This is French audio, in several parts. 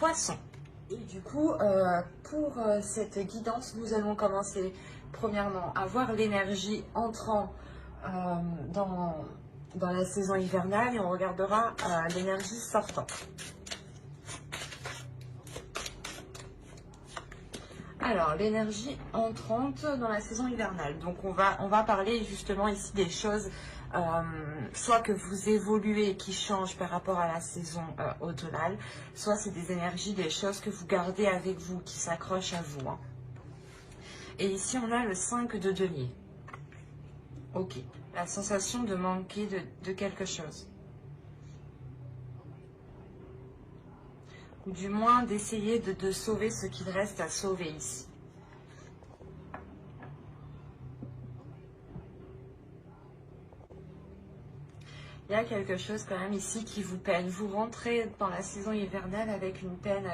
Poissons. Et du coup, pour cette guidance, nous allons commencer premièrement à voir l'énergie entrant dans la saison hivernale et on regardera l'énergie sortant. Alors, l'énergie entrante dans la saison hivernale. Donc, on va parler justement ici des choses, soit que vous évoluez, qui changent par rapport à la saison automnale, soit c'est des énergies, des choses que vous gardez avec vous, qui s'accrochent à vous. Hein. Et ici, on a le 5 de denier. Ok, la sensation de manquer de quelque chose. Ou du moins d'essayer de sauver ce qu'il reste à sauver ici. Il y a quelque chose quand même ici qui vous peine. Vous rentrez dans la saison hivernale avec une peine,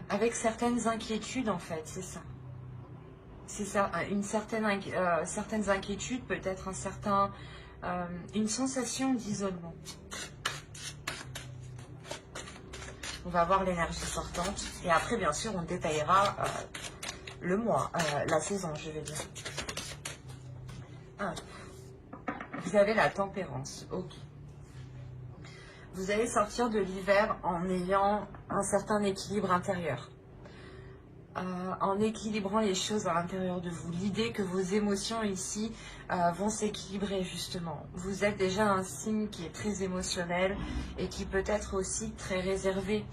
avec certaines inquiétudes en fait, c'est ça. C'est ça, certaines inquiétudes, peut-être une sensation d'isolement. On va voir l'énergie sortante. Et après, bien sûr, on détaillera le mois, la saison, je veux dire. Ah, vous avez la tempérance. Ok. Vous allez sortir de l'hiver en ayant un certain équilibre intérieur. En équilibrant les choses à l'intérieur de vous. L'idée que vos émotions ici vont s'équilibrer justement. Vous êtes déjà un signe qui est très émotionnel et qui peut être aussi très réservé.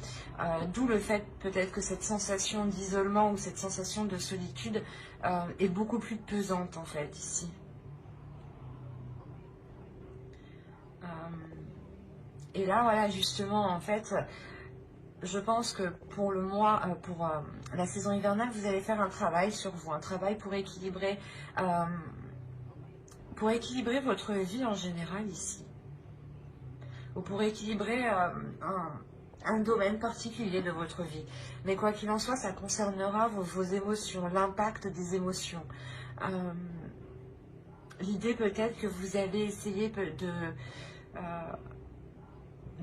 D'où le fait peut-être que cette sensation d'isolement ou cette sensation de solitude est beaucoup plus pesante en fait ici. Et là voilà justement en fait... Je pense que pour le mois, pour la saison hivernale, vous allez faire un travail sur vous, un travail pour équilibrer votre vie en général ici. Ou pour équilibrer un domaine particulier de votre vie. Mais quoi qu'il en soit, ça concernera vos émotions, l'impact des émotions. L'idée peut-être que vous allez essayer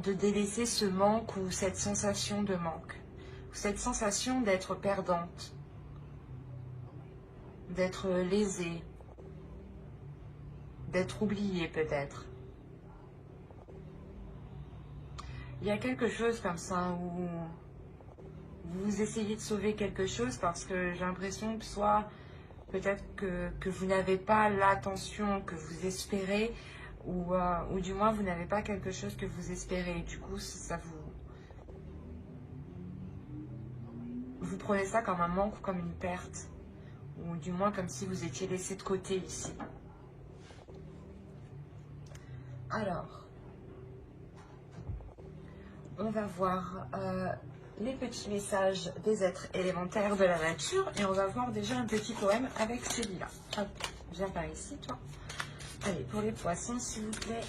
de délaisser ce manque ou cette sensation de manque, ou cette sensation d'être perdante, d'être lésée, d'être oubliée peut-être. Il y a quelque chose comme ça où vous essayez de sauver quelque chose parce que j'ai l'impression que soit peut-être que vous n'avez pas l'attention que vous espérez, ou du moins vous n'avez pas quelque chose que vous espérez. Du coup, ça vous prenez ça comme un manque ou comme une perte, ou du moins comme si vous étiez laissé de côté ici. Alors, on va voir les petits messages des êtres élémentaires de la nature et on va voir déjà un petit poème avec celui-là. Hop, viens par ici, toi. Allez, pour les poissons, s'il vous plaît.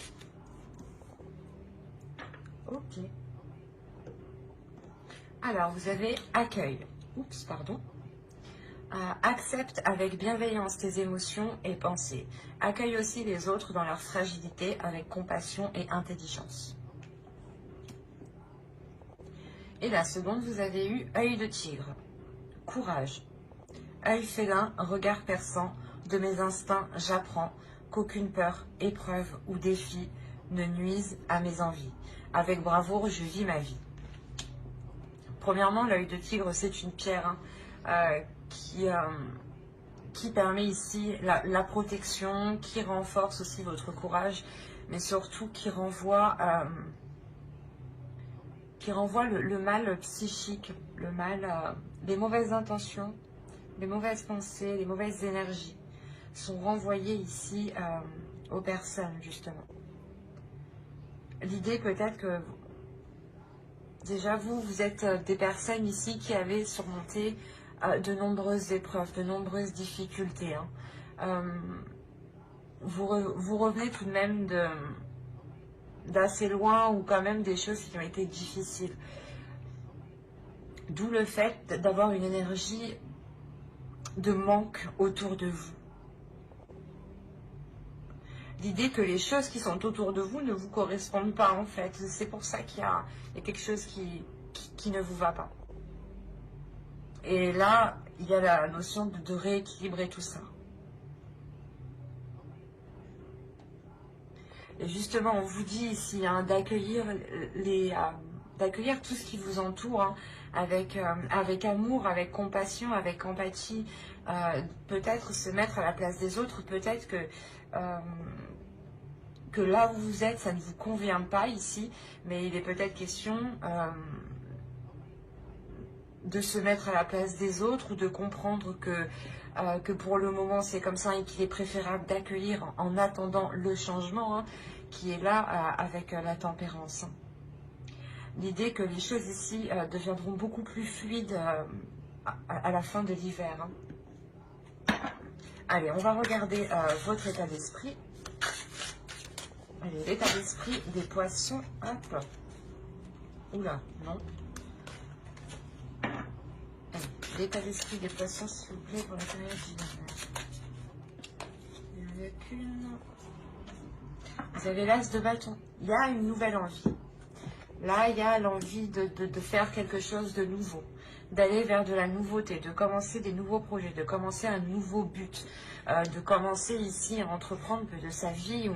Ok. Alors, vous avez accueil. Oups, pardon. Accepte avec bienveillance tes émotions et pensées. Accueille aussi les autres dans leur fragilité avec compassion et intelligence. Et la seconde, vous avez eu œil de tigre. Courage. Œil félin, regard perçant, de mes instincts j'apprends qu'aucune peur, épreuve ou défi ne nuise à mes envies. Avec bravoure, je vis ma vie. Premièrement, l'œil de tigre, c'est une pierre qui permet ici la protection, qui renforce aussi votre courage, mais surtout qui renvoie le mal psychique, le mal, les mauvaises intentions, les mauvaises pensées, les mauvaises énergies sont renvoyées ici aux personnes, justement. L'idée peut-être que déjà vous êtes des personnes ici qui avez surmonté de nombreuses épreuves, de nombreuses difficultés. Hein. Vous revenez tout de même d'assez loin ou quand même des choses qui ont été difficiles. D'où le fait d'avoir une énergie de manque autour de vous. L'idée que les choses qui sont autour de vous ne vous correspondent pas en fait. C'est pour ça qu'il y a quelque chose qui ne vous va pas. Et là, il y a la notion de rééquilibrer tout ça. Et justement, on vous dit ici hein, d'accueillir d'accueillir tout ce qui vous entoure hein, avec amour, avec compassion, avec empathie. Peut-être se mettre à la place des autres, peut-être que là où vous êtes, ça ne vous convient pas ici, mais il est peut-être question de se mettre à la place des autres ou de comprendre que pour le moment c'est comme ça et qu'il est préférable d'accueillir en attendant le changement hein, qui est là avec la tempérance. L'idée que les choses ici deviendront beaucoup plus fluides à la fin de l'hiver. Hein. Allez, on va regarder votre état d'esprit. Allez, l'état d'esprit des poissons. Hop. Oula, non. L'état d'esprit des poissons, s'il vous plaît, pour la période hivernale. Il n'y en a qu'une. Vous avez l'as de bâton. Il y a une nouvelle envie. Là, il y a l'envie de faire quelque chose de nouveau, d'aller vers de la nouveauté, de commencer des nouveaux projets, de commencer un nouveau but, de commencer ici à entreprendre de sa vie ou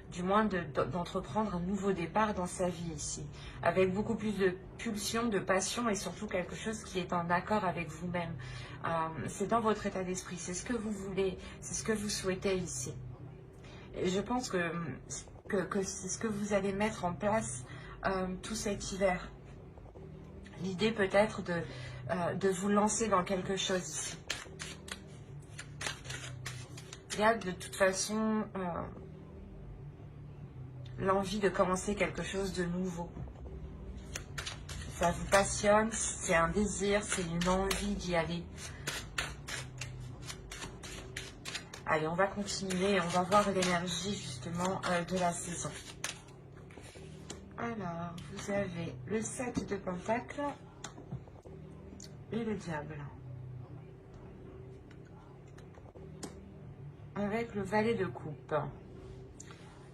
du moins d'entreprendre un nouveau départ dans sa vie ici, avec beaucoup plus de pulsion, de passion et surtout quelque chose qui est en accord avec vous-même. C'est dans votre état d'esprit, c'est ce que vous voulez, c'est ce que vous souhaitez ici. Et je pense que c'est ce que vous allez mettre en place tout cet hiver. L'idée peut-être de vous lancer dans quelque chose ici. Il y a de toute façon l'envie de commencer quelque chose de nouveau. Ça vous passionne, c'est un désir, c'est une envie d'y aller. Allez, on va continuer, on va voir l'énergie justement de la saison. Alors, vous avez le 7 de Pentacles et le diable. Avec le valet de coupe.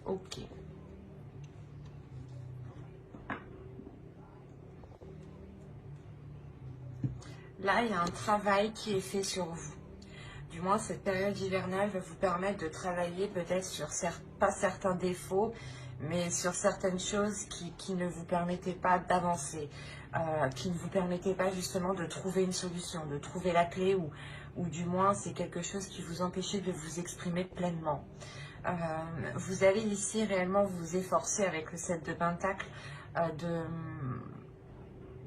Ok. Là, il y a un travail qui est fait sur vous. Du moins, cette période hivernale va vous permettre de travailler peut-être sur, pas certains défauts, mais sur certaines choses qui ne vous permettaient pas d'avancer, qui ne vous permettaient pas justement de trouver une solution, de trouver la clé, ou du moins c'est quelque chose qui vous empêchait de vous exprimer pleinement. Vous allez ici réellement vous efforcer avec le 7 de Pentacle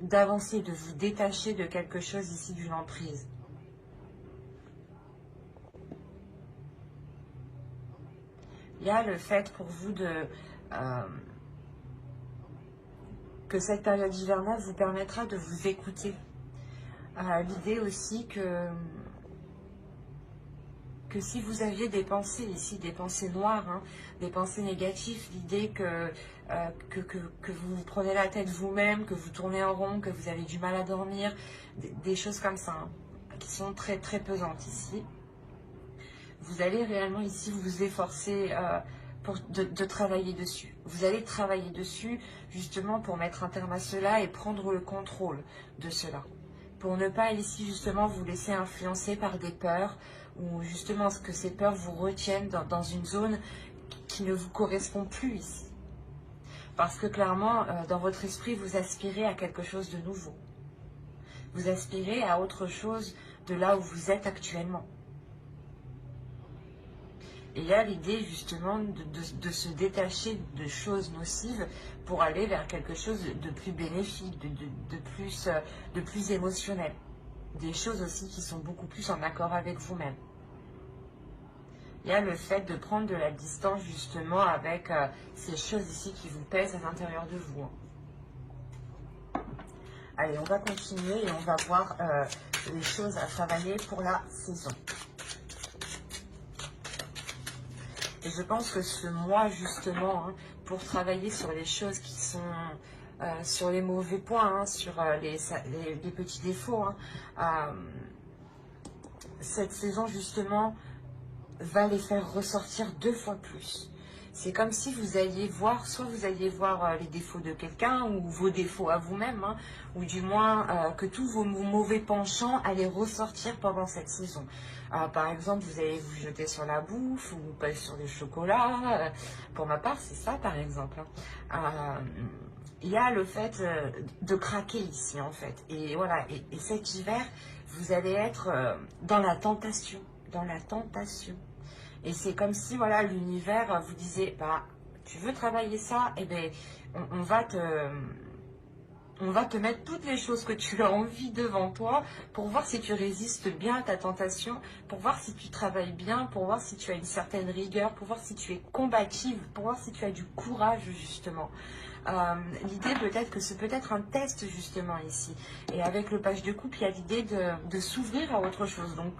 d'avancer, de vous détacher de quelque chose ici, d'une emprise. Il y a le fait pour vous que cette période hivernale vous permettra de vous écouter. L'idée aussi que si vous aviez des pensées ici, des pensées noires, hein, des pensées négatives, l'idée que vous vous prenez la tête vous-même, que vous tournez en rond, que vous avez du mal à dormir, des choses comme ça, hein, qui sont très très pesantes ici. Vous allez réellement ici vous efforcer de travailler dessus. Vous allez travailler dessus justement pour mettre un terme à cela et prendre le contrôle de cela. Pour ne pas ici justement vous laisser influencer par des peurs ou justement que ces peurs vous retiennent dans une zone qui ne vous correspond plus ici. Parce que clairement, dans votre esprit, vous aspirez à quelque chose de nouveau. Vous aspirez à autre chose de là où vous êtes actuellement. Et il y a l'idée justement de se détacher de choses nocives pour aller vers quelque chose de plus bénéfique, de plus émotionnel. Des choses aussi qui sont beaucoup plus en accord avec vous-même. Il y a le fait de prendre de la distance justement avec ces choses ici qui vous pèsent à l'intérieur de vous. Allez, on va continuer et on va voir les choses à travailler pour la saison. Et je pense que ce mois, justement, hein, pour travailler sur les choses qui sont sur les mauvais points, hein, sur les petits défauts, hein, cette saison, justement, va les faire ressortir 2 fois plus. C'est comme si vous alliez voir, soit vous alliez voir les défauts de quelqu'un ou vos défauts à vous-même, hein, ou du moins que tous vos mauvais penchants allaient ressortir pendant cette saison. Par exemple, vous allez vous jeter sur la bouffe ou pas sur le chocolat. Pour ma part, c'est ça par exemple, hein. Il y a le fait de craquer ici en fait. Et voilà, et cet hiver, vous allez être dans la tentation, dans la tentation. Et c'est comme si, voilà, l'univers vous disait, bah, tu veux travailler ça, eh bien, on va te mettre toutes les choses que tu as envie devant toi pour voir si tu résistes bien à ta tentation, pour voir si tu travailles bien, pour voir si tu as une certaine rigueur, pour voir si tu es combative, pour voir si tu as du courage, justement. L'idée peut-être que c'est peut-être un test justement ici. Et avec le page de coupe, il y a l'idée de s'ouvrir à autre chose. Donc,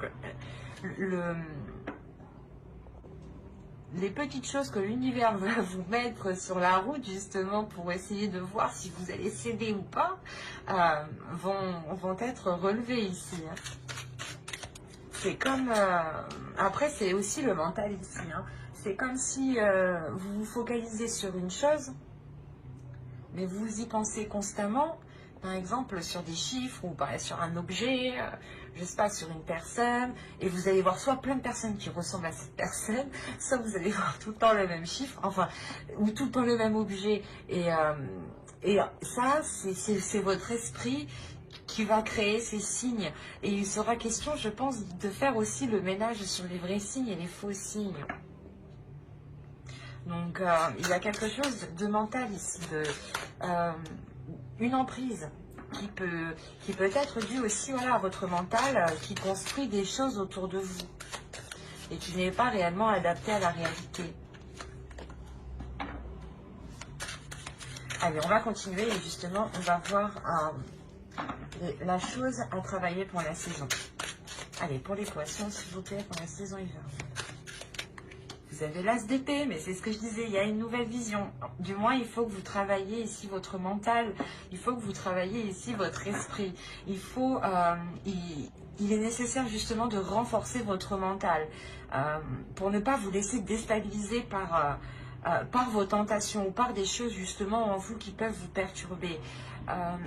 les petites choses que l'univers va vous mettre sur la route justement pour essayer de voir si vous allez céder ou pas, vont être relevées ici, hein. C'est comme... après, c'est aussi le mental ici, hein. C'est comme si vous vous focalisez sur une chose, mais vous y pensez constamment, par exemple sur des chiffres ou sur un objet, je ne sais pas, sur une personne, et vous allez voir soit plein de personnes qui ressemblent à cette personne, soit vous allez voir tout le temps le même chiffre, enfin, ou tout le temps le même objet, et ça, c'est votre esprit qui va créer ces signes, et il sera question, je pense, de faire aussi le ménage sur les vrais signes et les faux signes. Donc, il y a quelque chose de mental ici, une emprise qui peut être due aussi, voilà, à votre mental qui construit des choses autour de vous et qui n'est pas réellement adapté à la réalité. Allez, on va continuer et justement, on va voir la chose à travailler pour la saison. Allez, pour les poissons, s'il vous plaît, pour la saison hiver. Vous avez l'as d'épée, mais c'est ce que je disais, il y a une nouvelle vision. Du moins, il faut que vous travailliez ici votre mental, il faut que vous travailliez ici votre esprit. Il est nécessaire justement de renforcer votre mental pour ne pas vous laisser déstabiliser par vos tentations ou par des choses justement en vous qui peuvent vous perturber.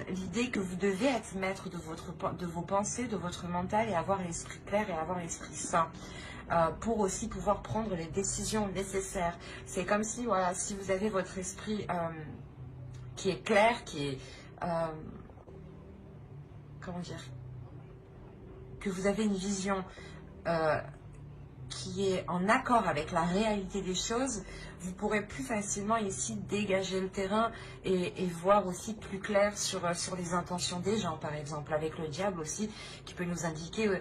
L'idée que vous devez être maître de vos pensées, de votre mental et avoir l'esprit clair et avoir l'esprit sain. Pour aussi pouvoir prendre les décisions nécessaires. C'est comme si, voilà, si vous avez votre esprit qui est clair, qui est, comment dire, que vous avez une vision qui est en accord avec la réalité des choses, vous pourrez plus facilement ici dégager le terrain et voir aussi plus clair sur les intentions des gens, par exemple, avec le diable aussi, qui peut nous indiquer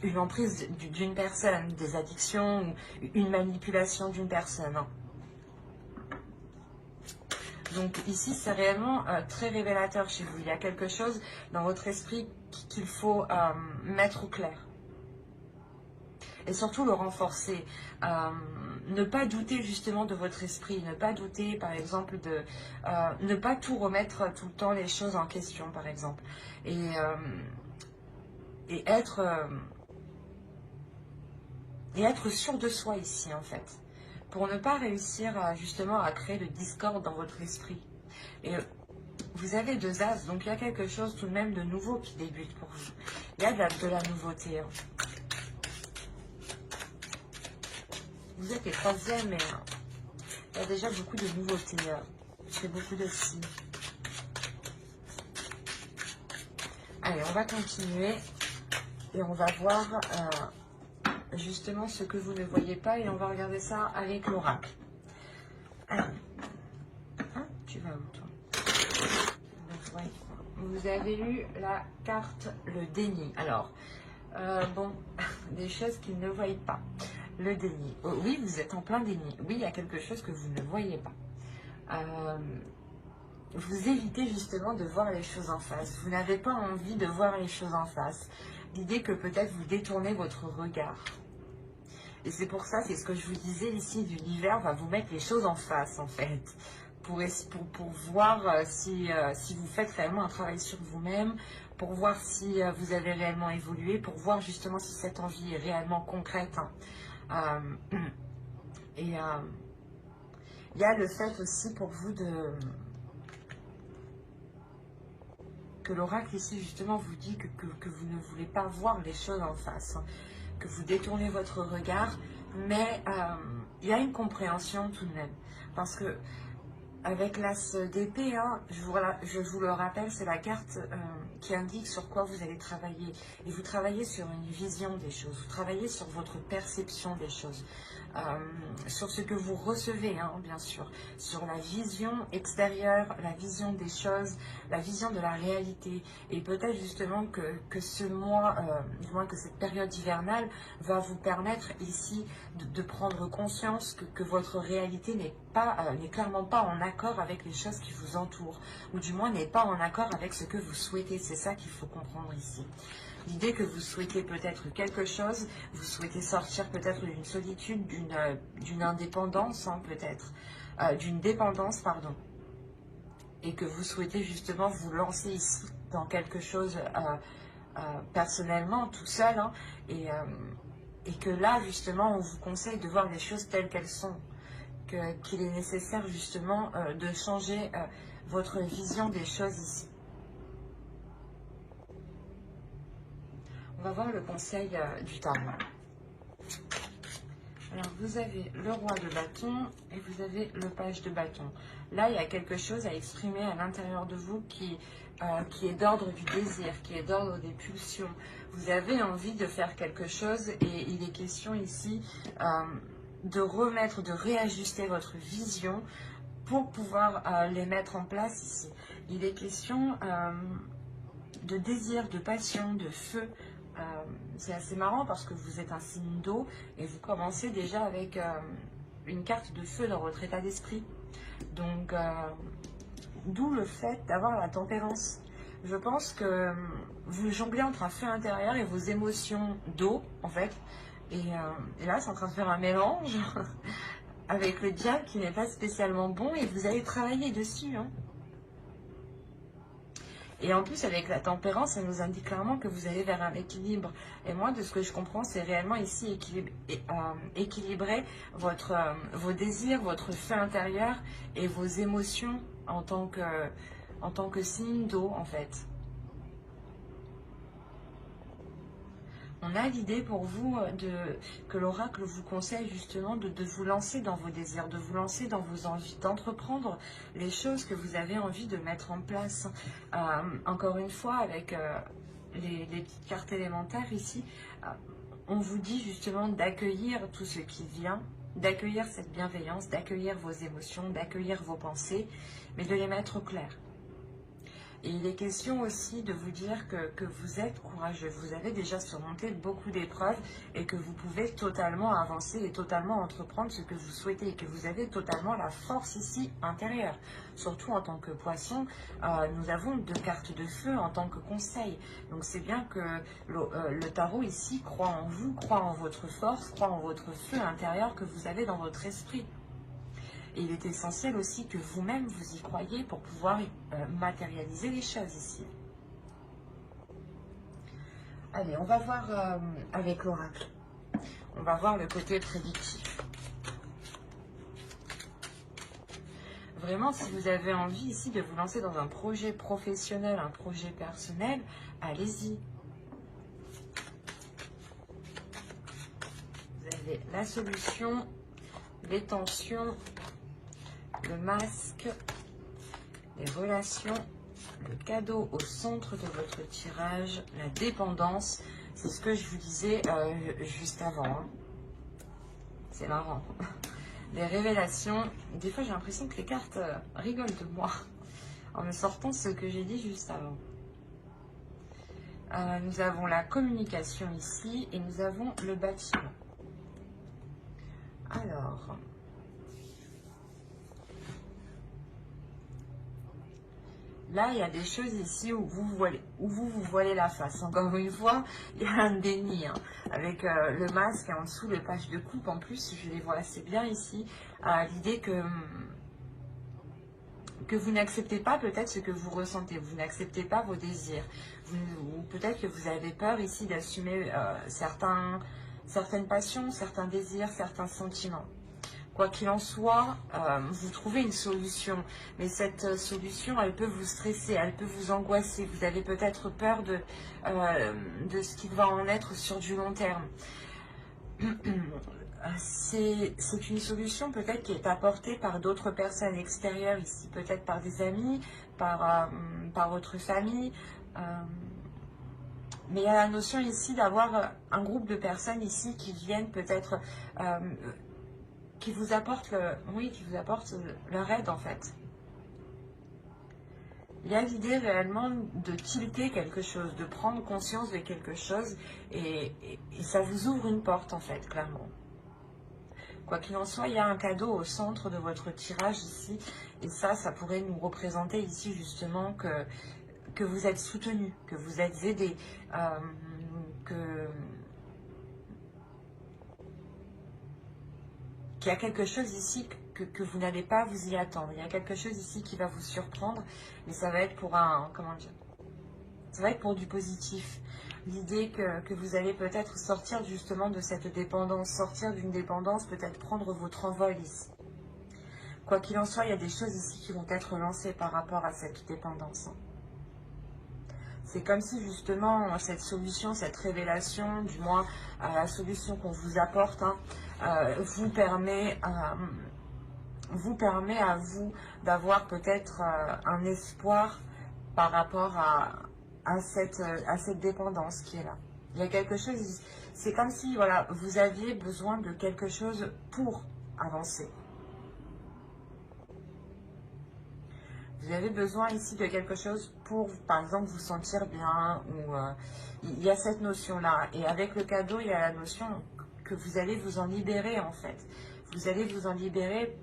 une emprise d'une personne, des addictions, ou une manipulation d'une personne. Donc ici, c'est réellement très révélateur chez vous. Il y a quelque chose dans votre esprit qu'il faut mettre au clair. Et surtout le renforcer. Ne pas douter justement de votre esprit, ne pas douter par exemple ne pas tout remettre tout le temps les choses en question par exemple. Et être sûr de soi ici en fait. Pour ne pas réussir justement à créer le discorde dans votre esprit. Et vous avez 2 as, donc il y a quelque chose tout de même de nouveau qui débute pour vous. Il y a de la nouveauté. Vous êtes les 3e, mais il y a déjà beaucoup de nouveautés. C'est beaucoup de signes. Allez, on va continuer et on va voir justement ce que vous ne voyez pas et on va regarder ça avec l'oracle. Allez. Hein, tu vas où toi? Donc, ouais. Vous avez eu la carte le déni. Alors, bon, des choses qu'ils ne voient pas. Le déni. Oh, oui, vous êtes en plein déni. Oui, il y a quelque chose que vous ne voyez pas. Vous évitez justement de voir les choses en face. Vous n'avez pas envie de voir les choses en face. L'idée que peut-être vous détournez votre regard. Et c'est pour ça, c'est ce que je vous disais ici, l'univers va vous mettre les choses en face en fait. Pour voir si vous faites réellement un travail sur vous-même, pour voir si vous avez réellement évolué, pour voir justement si cette envie est réellement concrète. Hein. il y a le fait aussi pour vous que l'oracle ici justement vous dit que vous ne voulez pas voir les choses en face, hein, que vous détournez votre regard, mais il y a une compréhension tout de même. Parce que avec l'as d'épée, hein, je vous le rappelle, c'est la carte qui indique sur quoi vous allez travailler. Et vous travaillez sur une vision des choses, vous travaillez sur votre perception des choses, sur ce que vous recevez, hein, bien sûr, sur la vision extérieure, la vision des choses, la vision de la réalité. Et peut-être justement que ce mois, du moins que cette période hivernale, va vous permettre ici de prendre conscience que votre réalité n'est clairement pas en accord avec les choses qui vous entourent, ou du moins n'est pas en accord avec ce que vous souhaitez. C'est ça qu'il faut comprendre ici. L'idée que vous souhaitez peut-être quelque chose, vous souhaitez sortir peut-être d'une solitude, d'une indépendance, hein, peut-être, d'une dépendance, pardon, et que vous souhaitez justement vous lancer ici dans quelque chose personnellement, tout seul, hein, et que là, justement, on vous conseille de voir les choses telles qu'elles sont, qu'il est nécessaire, justement, de changer votre vision des choses ici. On va voir le conseil du tarot. Alors, vous avez le roi de bâton et vous avez le page de bâton. Là, il y a quelque chose à exprimer à l'intérieur de vous qui est d'ordre du désir, qui est d'ordre des pulsions. Vous avez envie de faire quelque chose et il est question ici de remettre, de réajuster votre vision pour pouvoir les mettre en place ici. Il est question de désir, de passion, de feu. C'est assez marrant parce que vous êtes un signe d'eau et vous commencez déjà avec une carte de feu dans votre état d'esprit. Donc, d'où le fait d'avoir la tempérance. Je pense que vous jonglez entre un feu intérieur et vos émotions d'eau, en fait. Et là, c'est en train de faire un mélange avec le diable qui n'est pas spécialement bon et vous allez travailler dessus, hein. Et en plus, avec la tempérance, ça nous indique clairement que vous allez vers un équilibre. Et moi, de ce que je comprends, c'est réellement ici équilibrer vos désirs, votre feu intérieur et vos émotions en tant que signe d'eau, en fait. On a l'idée pour vous que l'oracle vous conseille justement de vous lancer dans vos désirs, de vous lancer dans vos envies, d'entreprendre les choses que vous avez envie de mettre en place. Encore une fois, avec les petites cartes élémentaires ici, on vous dit justement d'accueillir tout ce qui vient, d'accueillir cette bienveillance, d'accueillir vos émotions, d'accueillir vos pensées, mais de les mettre au clair. Et il est question aussi de vous dire que vous êtes courageux, vous avez déjà surmonté beaucoup d'épreuves et que vous pouvez totalement avancer et totalement entreprendre ce que vous souhaitez et que vous avez totalement la force ici intérieure. Surtout en tant que poisson, nous avons 2 cartes de feu en tant que conseil. Donc c'est bien que le tarot ici croit en vous, croit en votre force, croit en votre feu intérieur que vous avez dans votre esprit. Et il est essentiel aussi que vous-même vous y croyez pour pouvoir matérialiser les choses ici. Allez, on va voir avec l'oracle. On va voir le côté prédictif. Vraiment, si vous avez envie ici de vous lancer dans un projet professionnel, un projet personnel, allez-y. Vous avez la solution, les tensions, le masque, les relations, le cadeau au centre de votre tirage, la dépendance. C'est ce que je vous disais juste avant. Hein. C'est marrant. Les révélations. Des fois, j'ai l'impression que les cartes rigolent de moi en me sortant ce que j'ai dit juste avant. Nous avons la communication ici et nous avons le bâtiment. Alors... Là, il y a des choses ici où vous vous voilez la face. Encore une fois, il y a un déni. Hein, avec le masque et en dessous, le page de coupe. En plus, je les vois assez bien ici. L'idée que vous n'acceptez pas peut-être ce que vous ressentez. Vous n'acceptez pas vos désirs. Ou peut-être que vous avez peur ici d'assumer certaines passions, certains désirs, certains sentiments. Quoi qu'il en soit, vous trouvez une solution. Mais cette solution, elle peut vous stresser, elle peut vous angoisser. Vous avez peut-être peur de ce qu'il va en être sur du long terme. C'est une solution peut-être qui est apportée par d'autres personnes extérieures ici, peut-être par des amis, par votre famille. Mais il y a la notion ici d'avoir un groupe de personnes ici qui viennent peut-être, qui vous apportent leur aide en fait. Il y a l'idée réellement de tilter quelque chose, de prendre conscience de quelque chose et ça vous ouvre une porte en fait, clairement. Quoi qu'il en soit, il y a un cadeau au centre de votre tirage ici et ça pourrait nous représenter ici justement que vous êtes soutenu, que vous êtes aidé, qu'il y a quelque chose ici que vous n'allez pas vous y attendre. Il y a quelque chose ici qui va vous surprendre, mais ça va être pour ça va être pour du positif. L'idée que vous allez peut-être sortir justement de cette dépendance, sortir d'une dépendance, peut-être prendre votre envol ici. Quoi qu'il en soit, il y a des choses ici qui vont être lancées par rapport à cette dépendance. C'est comme si justement cette solution, cette révélation, du moins la solution qu'on vous apporte, vous permet à vous d'avoir peut-être un espoir par rapport à cette dépendance qui est là. Il y a quelque chose, c'est comme si voilà, vous aviez besoin de quelque chose pour avancer. Vous avez besoin ici de quelque chose pour, par exemple, vous sentir bien. Ou il y a cette notion-là. Et avec le cadeau, il y a la notion que vous allez vous en libérer, en fait. Vous allez vous en libérer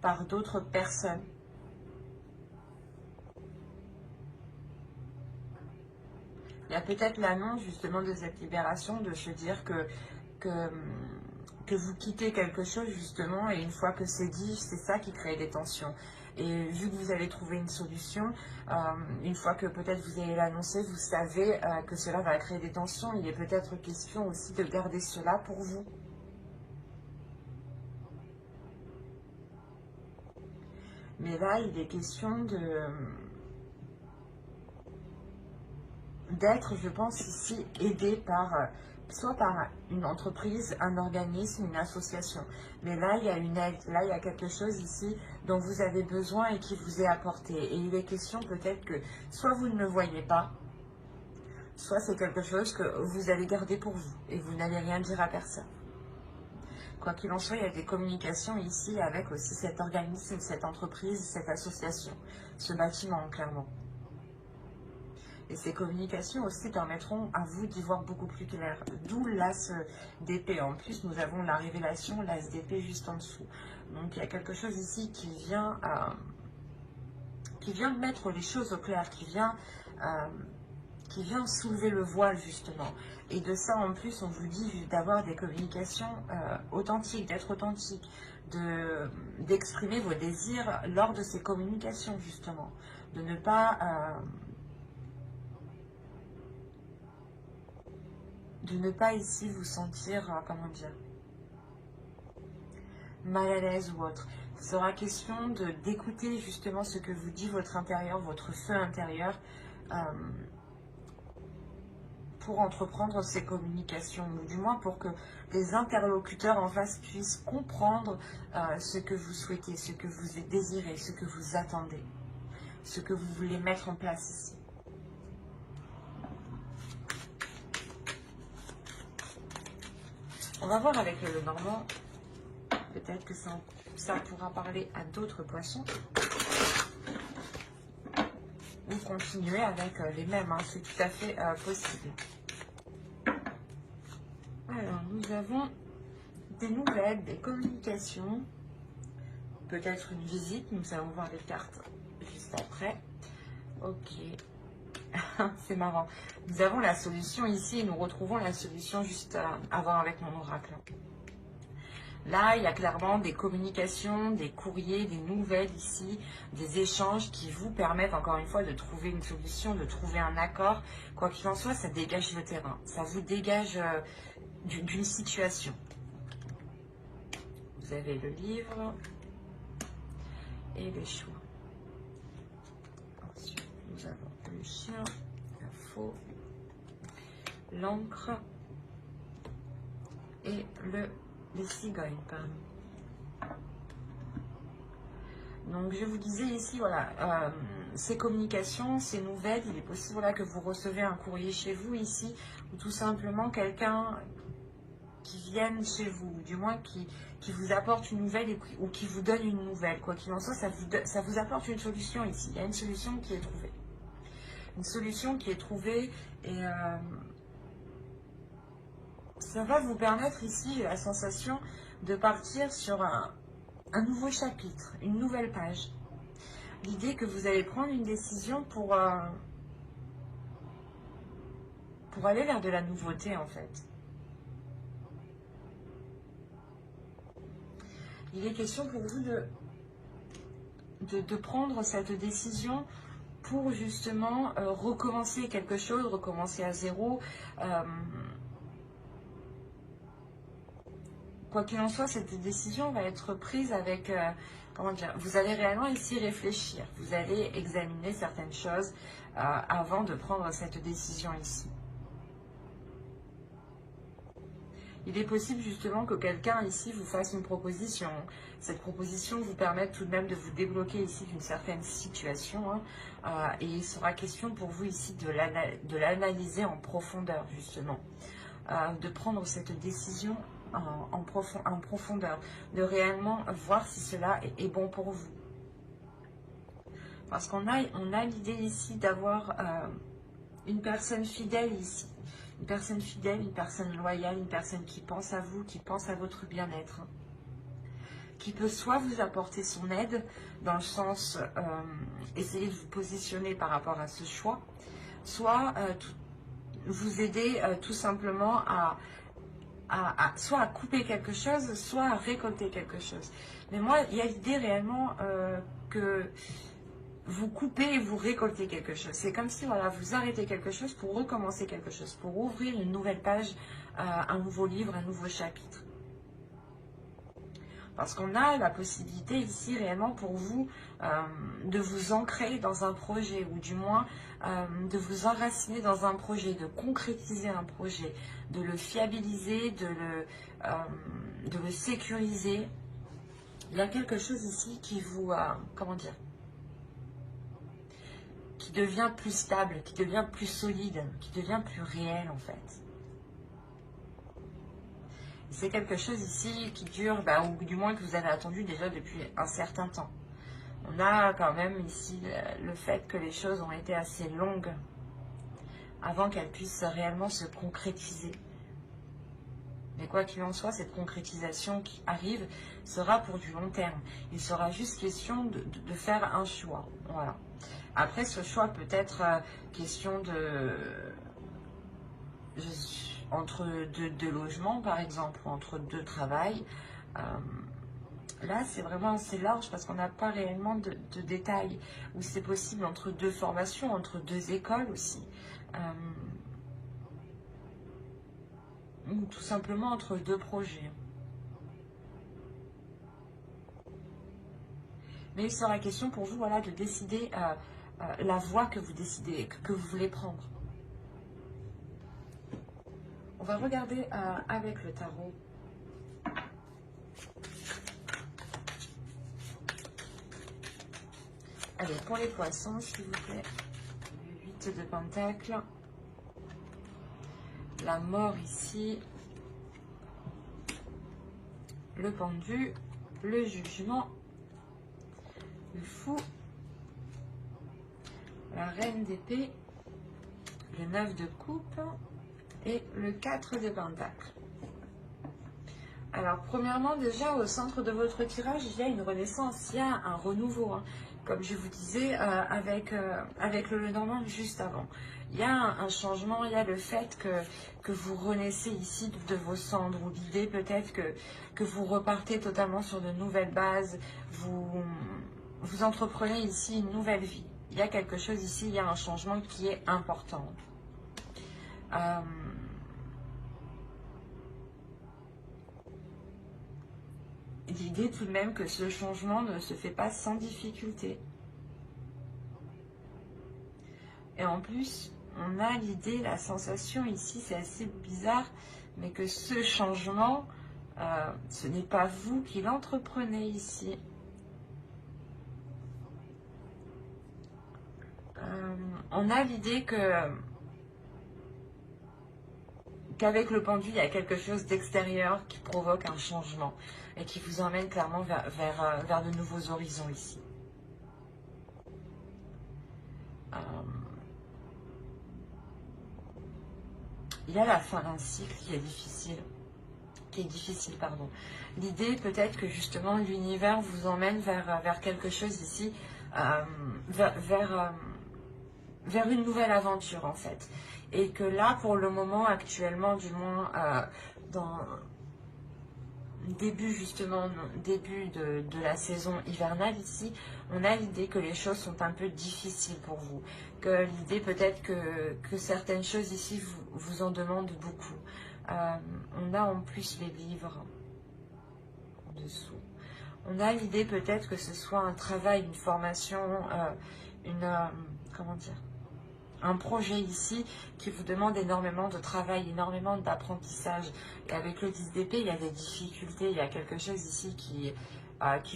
par d'autres personnes. Il y a peut-être l'annonce, justement, de cette libération, de se dire que vous quittez quelque chose, justement, et une fois que c'est dit, c'est ça qui crée des tensions. Et vu que vous allez trouver une solution, une fois que peut-être vous allez l'annoncer, vous savez que cela va créer des tensions. Il est peut-être question aussi de garder cela pour vous. Mais là, il est question d'être, je pense, ici aidé par soit par une entreprise, un organisme, une association. Mais là, il y a une aide, là, il y a quelque chose ici dont vous avez besoin et qui vous est apporté. Et il est question peut-être que soit vous ne le voyez pas, soit c'est quelque chose que vous allez garder pour vous et vous n'allez rien dire à personne. Quoi qu'il en soit, il y a des communications ici avec aussi cet organisme, cette entreprise, cette association, ce bâtiment, clairement. Et ces communications aussi permettront à vous d'y voir beaucoup plus clair. D'où l'as d'épée. En plus, nous avons la révélation, l'as d'épée juste en dessous. Donc, il y a quelque chose ici qui vient mettre les choses au clair, qui vient soulever le voile, justement. Et de ça, en plus, on vous dit d'avoir des communications authentiques, d'être authentique, d'exprimer vos désirs lors de ces communications, justement. De ne pas... ici vous sentir, comment dire, mal à l'aise ou autre. Il sera question d'écouter justement ce que vous dit votre intérieur, votre feu intérieur, pour entreprendre ces communications, ou du moins pour que les interlocuteurs en face puissent comprendre ce que vous souhaitez, ce que vous désirez, ce que vous attendez, ce que vous voulez mettre en place ici. On va voir avec le Lenormand. Peut-être que ça pourra parler à d'autres poissons. Ou continuer avec les mêmes. Hein, c'est tout à fait possible. Alors, nous avons des nouvelles, des communications. Peut-être une visite. Nous allons voir les cartes juste après. Ok. C'est marrant. Nous avons la solution ici et nous retrouvons la solution juste avant avec mon oracle. Là, il y a clairement des communications, des courriers, des nouvelles ici, des échanges qui vous permettent encore une fois de trouver une solution, de trouver un accord. Quoi qu'il en soit, ça dégage le terrain. Ça vous dégage d'une situation. Vous avez le livre et le choix. Ensuite, nous avons le chien, la faux, l'encre et les cigognes, pardon. Donc je vous disais ici, voilà, ces communications, ces nouvelles, il est possible voilà, que vous recevez un courrier chez vous ici, ou tout simplement quelqu'un qui vienne chez vous, ou du moins qui vous apporte une nouvelle ou qui vous donne une nouvelle. Quoi qu'il en soit, ça vous apporte une solution ici. Il y a une solution qui est trouvée. Une solution qui est trouvée et ça va vous permettre ici la sensation de partir sur un nouveau chapitre, une nouvelle page. L'idée que vous allez prendre une décision pour aller vers de la nouveauté en fait. Il est question pour vous de prendre cette décision pour justement recommencer quelque chose, recommencer à zéro. Quoi qu'il en soit, cette décision va être prise avec, comment dire, vous allez réellement ici réfléchir. Vous allez examiner certaines choses avant de prendre cette décision ici. Il est possible justement que quelqu'un ici vous fasse une proposition. Cette proposition vous permette tout de même de vous débloquer ici d'une certaine situation. Et il sera question pour vous ici de l'analyser en profondeur justement. De prendre cette décision en profondeur. De réellement voir si cela est bon pour vous. Parce qu'on a l'idée ici d'avoir une personne fidèle ici. Une personne fidèle, une personne loyale, une personne qui pense à vous, qui pense à votre bien-être. Qui peut soit vous apporter son aide, dans le sens essayer de vous positionner par rapport à ce choix, soit vous aider tout simplement soit à couper quelque chose, soit à récolter quelque chose. Mais moi, il y a l'idée réellement que vous coupez et vous récoltez quelque chose. C'est comme si voilà, vous arrêtez quelque chose pour recommencer quelque chose, pour ouvrir une nouvelle page, un nouveau livre, un nouveau chapitre. Parce qu'on a la possibilité ici réellement pour vous de vous ancrer dans un projet, ou du moins de vous enraciner dans un projet, de concrétiser un projet, de le fiabiliser, de le sécuriser. Il y a quelque chose ici qui vous, comment dire, qui devient plus stable, qui devient plus solide, qui devient plus réel en fait. C'est quelque chose ici qui dure, ou du moins que vous avez attendu déjà depuis un certain temps. On a quand même ici le fait que les choses ont été assez longues avant qu'elles puissent réellement se concrétiser. Mais quoi qu'il en soit, cette concrétisation qui arrive sera pour du long terme. Il sera juste question de faire un choix. Voilà. Après, ce choix peut être question entre deux logements, par exemple, ou entre deux travails. Là, c'est vraiment assez large parce qu'on n'a pas réellement de détails. Ou c'est possible entre deux formations, entre deux écoles aussi. Ou tout simplement entre deux projets. Mais il sera question pour vous voilà, de décider la voie que vous décidez, que vous voulez prendre. On va regarder avec le tarot. Allez, pour les poissons, s'il vous plaît. Le 8 de Pentacle. La mort ici. Le pendu. Le jugement. Le fou. La reine d'épée. Le 9 de coupe. Et le 4 de Pentacle. Alors, premièrement, déjà, au centre de votre tirage, il y a une renaissance, il y a un renouveau. Hein. Comme je vous disais avec le Lenormand juste avant. Il y a un changement, il y a le fait que vous renaissez ici de vos cendres, ou l'idée peut-être que vous repartez totalement sur de nouvelles bases, vous entreprenez ici une nouvelle vie. Il y a quelque chose ici, il y a un changement qui est important. l'idée tout de même que ce changement ne se fait pas sans difficulté. Et en plus, on a l'idée, la sensation ici, c'est assez bizarre, mais que ce changement, ce n'est pas vous qui l'entreprenez ici. On a l'idée qu'avec le pendu, il y a quelque chose d'extérieur qui provoque un changement et qui vous emmène clairement vers de nouveaux horizons ici. Il y a la fin d'un cycle qui est difficile. Pardon. L'idée peut-être que justement l'univers vous emmène vers quelque chose ici, vers une nouvelle aventure en fait. Et que là, pour le moment, actuellement, du moins, dans début de la saison hivernale ici, on a l'idée que les choses sont un peu difficiles pour vous. Que l'idée peut-être que certaines choses ici vous en demandent beaucoup. On a en plus les livres en dessous. On a l'idée peut-être que ce soit un travail, une formation, comment dire, un projet ici qui vous demande énormément de travail, énormément d'apprentissage. Et avec le 10 d'épée, il y a des difficultés, il y a quelque chose ici qui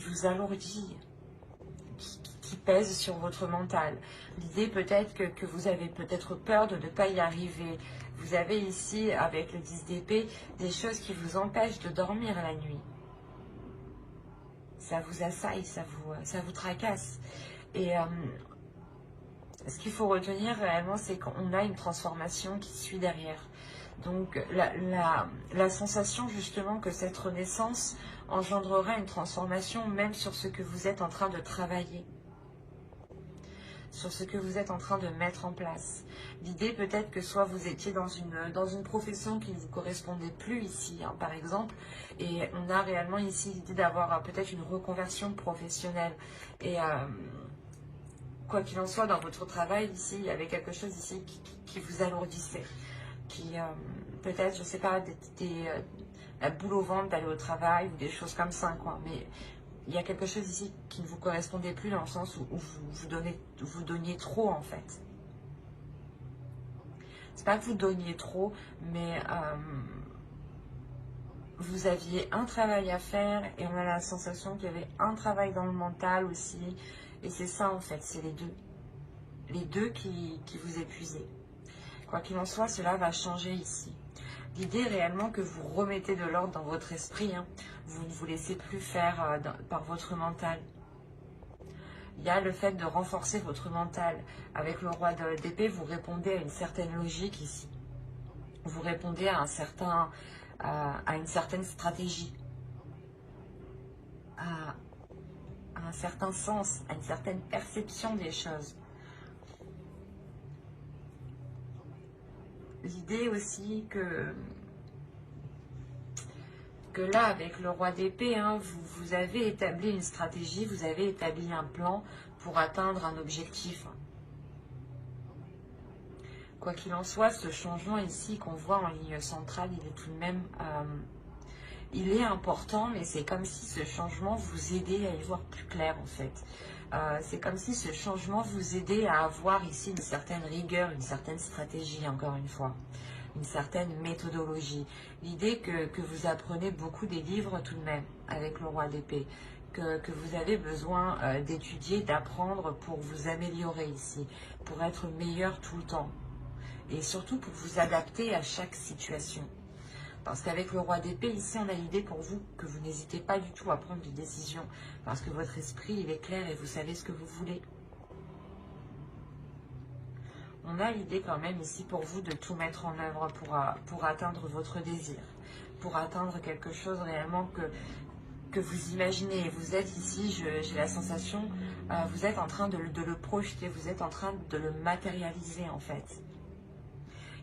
vous alourdit, qui pèse sur votre mental. L'idée peut-être que vous avez peut-être peur de ne pas y arriver. Vous avez ici, avec le 10 d'épée, des choses qui vous empêchent de dormir la nuit. Ça vous assaille, ça vous tracasse. Et ce qu'il faut retenir réellement, c'est qu'on a une transformation qui suit derrière. Donc la sensation justement que cette renaissance engendrera une transformation même sur ce que vous êtes en train de travailler, sur ce que vous êtes en train de mettre en place. L'idée peut-être que soit vous étiez dans une profession qui ne vous correspondait plus ici, hein, par exemple, et on a réellement ici l'idée d'avoir peut-être une reconversion professionnelle. Et quoi qu'il en soit, dans votre travail ici, il y avait quelque chose ici qui vous alourdissait, qui peut-être, je ne sais pas, la boule au ventre d'aller au travail ou des choses comme ça, quoi. Mais il y a quelque chose ici qui ne vous correspondait plus dans le sens où vous donniez trop en fait. C'est pas que vous donniez trop, mais vous aviez un travail à faire et on a la sensation qu'il y avait un travail dans le mental aussi. Et c'est ça en fait, c'est les deux. Les deux qui vous épuisaient. Quoi qu'il en soit, cela va changer ici. L'idée réellement que vous remettez de l'ordre dans votre esprit, hein. Vous ne vous laissez plus faire par votre mental. Il y a le fait de renforcer votre mental. Avec le roi d'épée, vous répondez à une certaine logique ici. Vous répondez à une certaine stratégie, à un certain sens, à une certaine perception des choses. L'idée aussi que là, avec le roi d'épée, hein, vous avez établi une stratégie, vous avez établi un plan pour atteindre un objectif. Quoi qu'il en soit, ce changement ici qu'on voit en ligne centrale, il est tout de même... il est important, mais c'est comme si ce changement vous aidait à y voir plus clair en fait. C'est comme si ce changement vous aidait à avoir ici une certaine rigueur, une certaine stratégie, encore une fois. Une certaine méthodologie. L'idée que vous apprenez beaucoup des livres tout de même avec le roi d'épée, que vous avez besoin d'étudier, d'apprendre pour vous améliorer ici, pour être meilleur tout le temps et surtout pour vous adapter à chaque situation. Parce qu'avec le roi d'épée, ici on a l'idée pour vous que vous n'hésitez pas du tout à prendre des décisions parce que votre esprit il est clair et vous savez ce que vous voulez. On a l'idée quand même ici pour vous de tout mettre en œuvre pour atteindre votre désir, pour atteindre quelque chose réellement que vous imaginez. Vous êtes ici, j'ai la sensation, vous êtes en train de le projeter, vous êtes en train de le matérialiser en fait.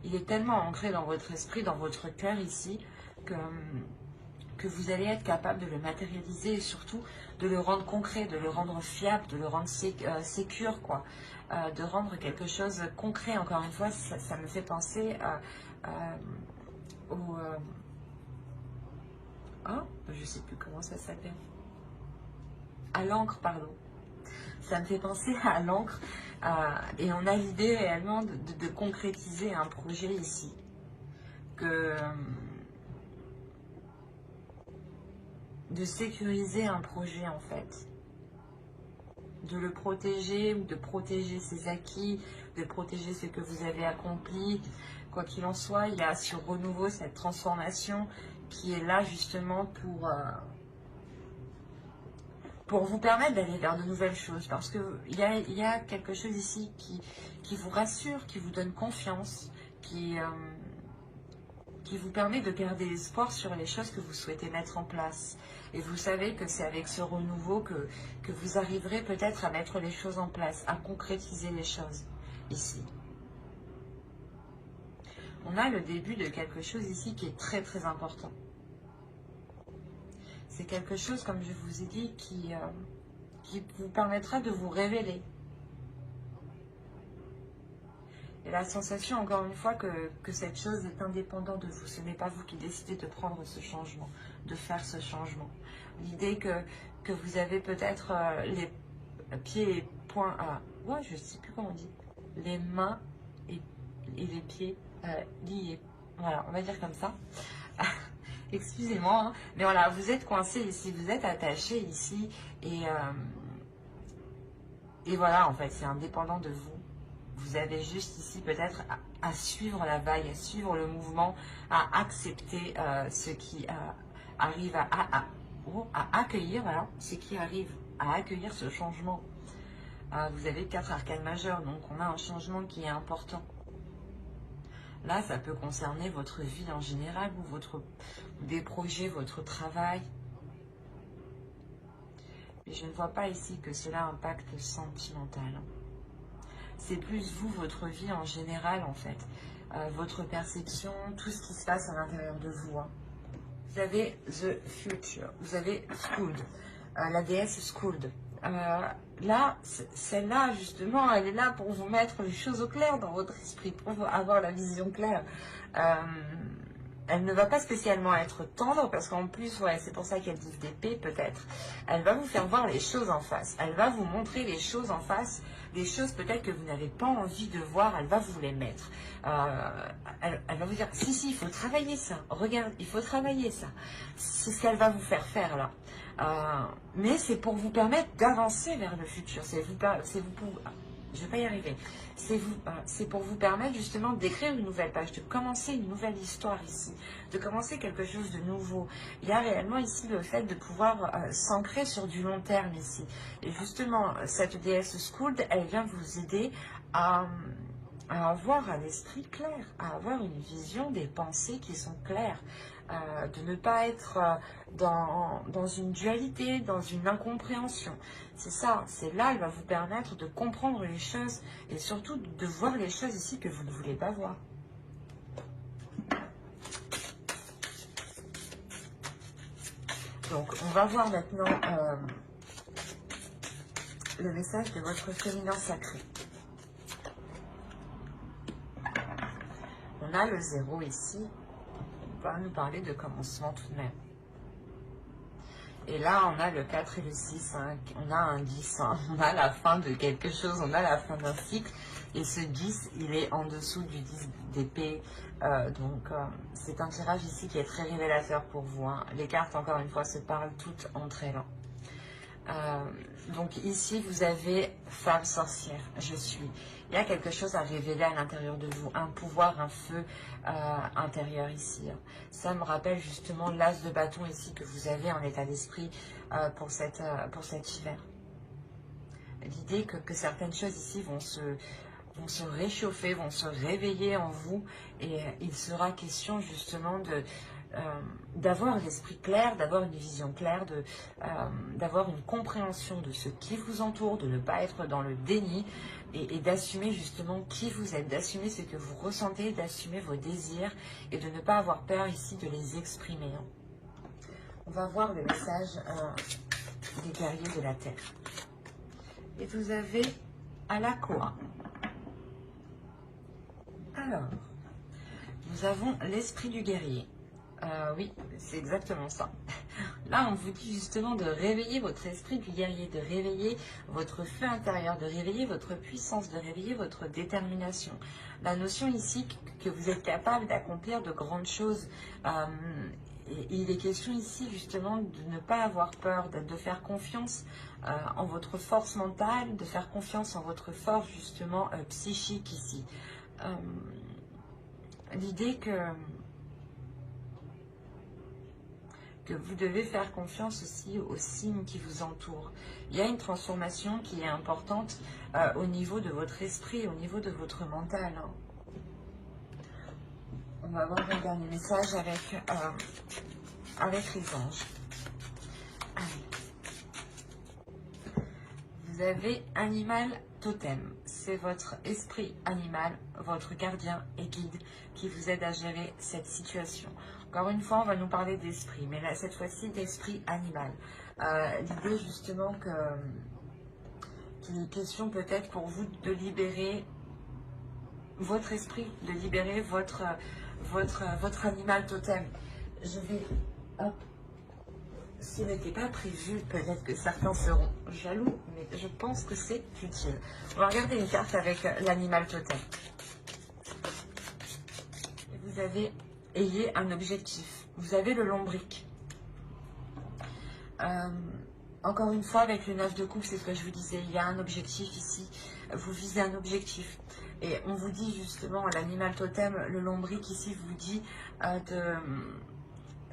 Il est tellement ancré dans votre esprit, dans votre cœur ici, que vous allez être capable de le matérialiser et surtout de le rendre concret, de le rendre fiable, de le rendre sécure, quoi. De rendre quelque chose concret. Encore une fois, ça me fait penser Hein, je sais plus comment ça s'appelle. À l'encre, pardon. Ça me fait penser à l'encre. Et on a l'idée réellement de concrétiser un projet ici. De sécuriser un projet en fait. De le protéger ou de protéger ses acquis, de protéger ce que vous avez accompli. Quoi qu'il en soit, il y a sur renouveau cette transformation qui est là justement pour vous permettre d'aller vers de nouvelles choses. Parce qu'il y a quelque chose ici qui vous rassure, qui vous donne confiance, qui vous permet de garder l'espoir sur les choses que vous souhaitez mettre en place. Et vous savez que c'est avec ce renouveau que vous arriverez peut-être à mettre les choses en place, à concrétiser les choses ici. On a le début de quelque chose ici qui est très très important. C'est quelque chose, comme je vous ai dit, qui vous permettra de vous révéler. Et la sensation, encore une fois, que cette chose est indépendante de vous. Ce n'est pas vous qui décidez de prendre ce changement, de faire ce changement. L'idée que vous avez peut-être les pieds et poings ouais, je ne sais plus comment on dit. Les mains et les pieds liés. Voilà, on va dire comme ça. Excusez-moi, hein, mais voilà, vous êtes coincé ici, vous êtes attaché ici. Et voilà, en fait, c'est indépendant de vous. Vous avez juste ici peut-être à suivre la vague, à suivre le mouvement, à accepter ce qui arrive à accueillir, voilà, ce qui arrive à accueillir ce changement. Vous avez 4 arcanes majeures, donc on a un changement qui est important. Là, ça peut concerner votre vie en général, ou des projets, votre travail. Mais je ne vois pas ici que cela impacte sentimental. C'est plus vous, votre vie en général en fait, votre perception, tout ce qui se passe à l'intérieur de vous. Hein. Vous avez The Future, vous avez Skuld, la déesse Skuld. Là, celle-là justement, elle est là pour vous mettre les choses au clair dans votre esprit, pour avoir la vision claire. Elle ne va pas spécialement être tendre, parce qu'en plus, ouais, c'est pour ça qu'elle dit d'épée peut-être. Elle va vous faire voir les choses en face. Elle va vous montrer les choses en face, des choses peut-être que vous n'avez pas envie de voir, elle va vous les mettre. Elle va vous dire, si, il faut travailler ça. Regarde, il faut travailler ça. C'est ce qu'elle va vous faire faire là. Mais c'est pour vous permettre d'avancer vers le futur. Je vais pas y arriver. C'est pour vous permettre justement d'écrire une nouvelle page, de commencer une nouvelle histoire ici, de commencer quelque chose de nouveau. Il y a réellement ici le fait de pouvoir s'ancrer sur du long terme ici. Et justement, cette déesse Skuld, elle vient vous aider à avoir un esprit clair, à avoir une vision des pensées qui sont claires, de ne pas être dans une dualité, dans une incompréhension. C'est ça, c'est là, elle va vous permettre de comprendre les choses et surtout de voir les choses ici que vous ne voulez pas voir. Donc, on va voir maintenant le message de votre féminin sacré. On a le 0 ici, on va nous parler de commencement tout de même. Et là, on a le 4 et le 6, hein. On a un 10, hein. On a la fin de quelque chose, on a la fin d'un cycle. Et ce 10, il est en dessous du 10 d'épée. Donc, c'est un tirage ici qui est très révélateur pour vous. Hein. Les cartes, encore une fois, se parlent toutes entre elles. Donc ici, vous avez femme sorcière, je suis. Il y a quelque chose à révéler à l'intérieur de vous, un pouvoir, un feu intérieur ici. Ça me rappelle justement l'as de bâton ici que vous avez en état d'esprit pour cet hiver. L'idée que certaines choses ici vont se réchauffer, vont se réveiller en vous et il sera question justement d'avoir l'esprit clair, d'avoir une vision claire, d'avoir une compréhension de ce qui vous entoure, de ne pas être dans le déni et d'assumer justement qui vous êtes, d'assumer ce que vous ressentez, d'assumer vos désirs et de ne pas avoir peur ici de les exprimer. On va voir le message des guerriers de la Terre. Et vous avez Alakoa. Alors, nous avons l'esprit du guerrier. Oui, c'est exactement ça. Là, on vous dit justement de réveiller votre esprit du guerrier, de réveiller votre feu intérieur, de réveiller votre puissance, de réveiller votre détermination. La notion ici que vous êtes capable d'accomplir de grandes choses. Et il est question ici justement de ne pas avoir peur, de faire confiance en votre force mentale, de faire confiance en votre force justement psychique ici. L'idée que vous devez faire confiance aussi aux signes qui vous entourent. Il y a une transformation qui est importante au niveau de votre esprit, au niveau de votre mental. Hein. On va voir un dernier message avec les anges. Allez. Vous avez animal totem. C'est votre esprit animal, votre gardien et guide qui vous aide à gérer cette situation. Encore une fois, on va nous parler d'esprit, mais là, cette fois-ci, d'esprit animal. L'idée, justement, qu'il est question peut-être pour vous de libérer votre esprit, de libérer votre animal totem. Je vais... Hop. Ce n'était pas prévu, peut-être que certains seront jaloux, mais je pense que c'est utile. On va regarder une carte avec l'animal totem. Vous ayez un objectif. Vous avez le lombric. Encore une fois, avec le 9 de coupe, c'est ce que je vous disais. Il y a un objectif ici. Vous visez un objectif. Et on vous dit justement, l'animal totem, le lombric ici vous dit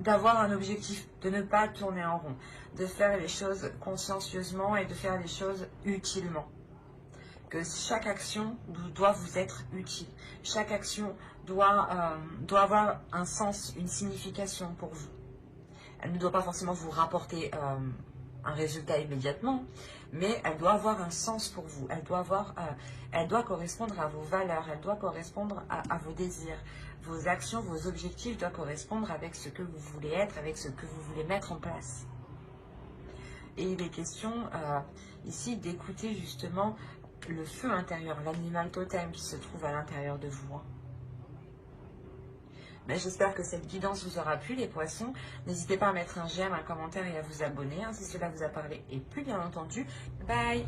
d'avoir un objectif, de ne pas tourner en rond, de faire les choses consciencieusement et de faire les choses utilement. Que chaque action doit vous être utile. Chaque action doit avoir un sens, une signification pour vous. Elle ne doit pas forcément vous rapporter un résultat immédiatement, mais elle doit avoir un sens pour vous. Elle doit correspondre à vos valeurs, elle doit correspondre à vos désirs. Vos actions, vos objectifs doivent correspondre avec ce que vous voulez être, avec ce que vous voulez mettre en place. Et il est question ici d'écouter justement le feu intérieur, l'animal totem qui se trouve à l'intérieur de vous. Mais j'espère que cette guidance vous aura plu, les poissons. N'hésitez pas à mettre un j'aime, un commentaire et à vous abonner si cela vous a parlé. Et plus bien entendu, bye!